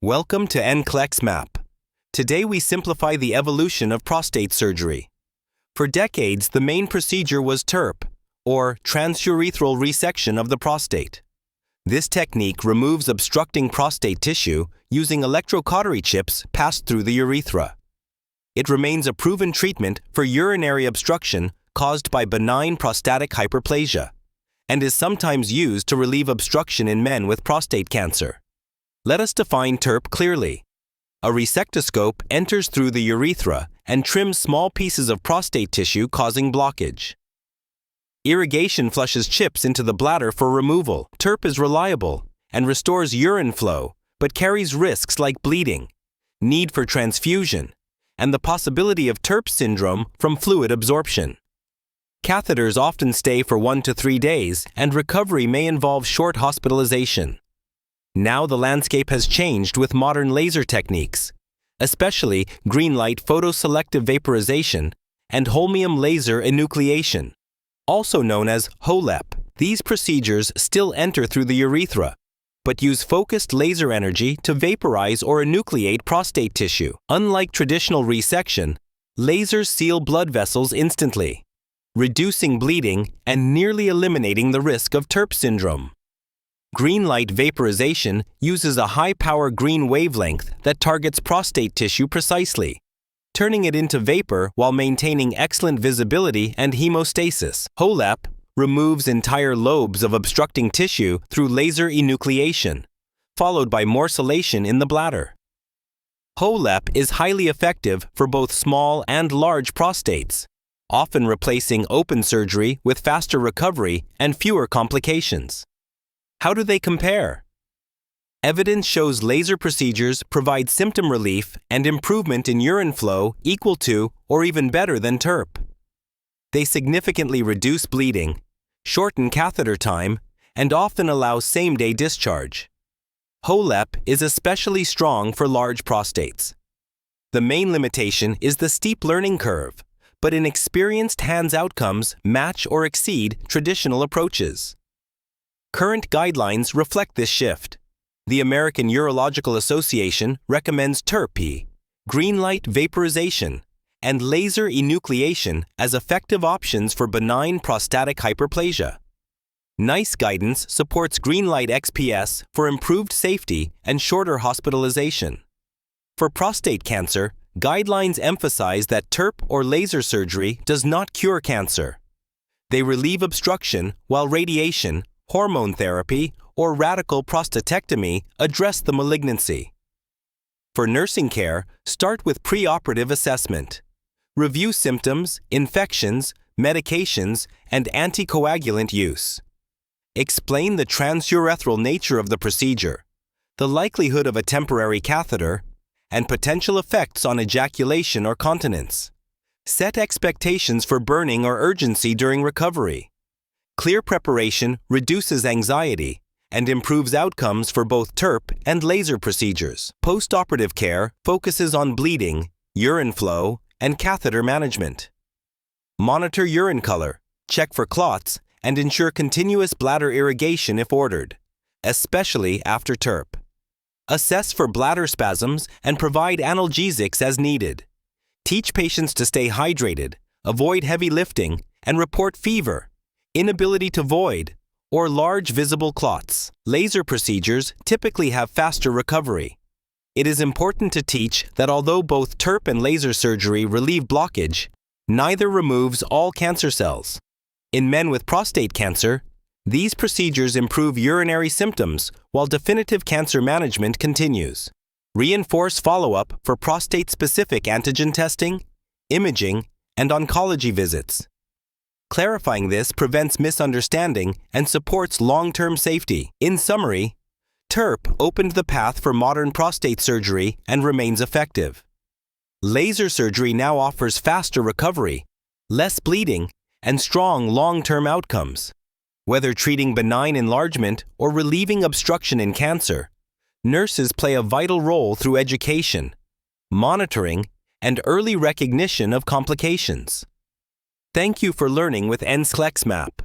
Welcome to NCLEX Map. Today we simplify the evolution of prostate surgery. For decades, the main procedure was TURP, or transurethral resection of the prostate. This technique removes obstructing prostate tissue using electrocautery chips passed through the urethra. It remains a proven treatment for urinary obstruction caused by benign prostatic hyperplasia, and is sometimes used to relieve obstruction in men with prostate cancer. Let us define TURP clearly. A resectoscope enters through the urethra and trims small pieces of prostate tissue causing blockage. Irrigation flushes chips into the bladder for removal. TURP is reliable and restores urine flow, but carries risks like bleeding, need for transfusion, and the possibility of TURP syndrome from fluid absorption. Catheters often stay for 1 to 3 days, and recovery may involve short hospitalization. Now the landscape has changed with modern laser techniques, especially GreenLight photoselective vaporization and holmium laser enucleation, also known as HoLEP. These procedures still enter through the urethra, but use focused laser energy to vaporize or enucleate prostate tissue. Unlike traditional resection, lasers seal blood vessels instantly, reducing bleeding and nearly eliminating the risk of TURP syndrome. GreenLight vaporization uses a high-power green wavelength that targets prostate tissue precisely, turning it into vapor while maintaining excellent visibility and hemostasis. HoLEP removes entire lobes of obstructing tissue through laser enucleation, followed by morcellation in the bladder. HoLEP is highly effective for both small and large prostates, often replacing open surgery with faster recovery and fewer complications. How do they compare? Evidence shows laser procedures provide symptom relief and improvement in urine flow equal to or even better than TURP. They significantly reduce bleeding, shorten catheter time, and often allow same-day discharge. HoLEP is especially strong for large prostates. The main limitation is the steep learning curve, but in experienced hands outcomes match or exceed traditional approaches. Current guidelines reflect this shift. The American Urological Association recommends TURP, GreenLight vaporization, and laser enucleation as effective options for benign prostatic hyperplasia. NICE guidance supports GreenLight XPS for improved safety and shorter hospitalization. For prostate cancer, guidelines emphasize that TURP or laser surgery does not cure cancer. They relieve obstruction while radiation, hormone therapy, or radical prostatectomy address the malignancy. For nursing care, start with preoperative assessment. Review symptoms, infections, medications, and anticoagulant use. Explain the transurethral nature of the procedure, the likelihood of a temporary catheter, and potential effects on ejaculation or continence. Set expectations for burning or urgency during recovery. Clear preparation reduces anxiety and improves outcomes for both TURP and laser procedures. Postoperative care focuses on bleeding, urine flow, and catheter management. Monitor urine color, check for clots, and ensure continuous bladder irrigation if ordered, especially after TURP. Assess for bladder spasms and provide analgesics as needed. Teach patients to stay hydrated, avoid heavy lifting, and report fever, inability to void, or large visible clots. Laser procedures typically have faster recovery. It is important to teach that although both TURP and laser surgery relieve blockage, neither removes all cancer cells. In men with prostate cancer, these procedures improve urinary symptoms while definitive cancer management continues. Reinforce follow-up for prostate-specific antigen testing, imaging, and oncology visits. Clarifying this prevents misunderstanding and supports long-term safety. In summary, TURP opened the path for modern prostate surgery and remains effective. Laser surgery now offers faster recovery, less bleeding, and strong long-term outcomes. Whether treating benign enlargement or relieving obstruction in cancer, nurses play a vital role through education, monitoring, and early recognition of complications. Thank you for learning with NCLEX Map.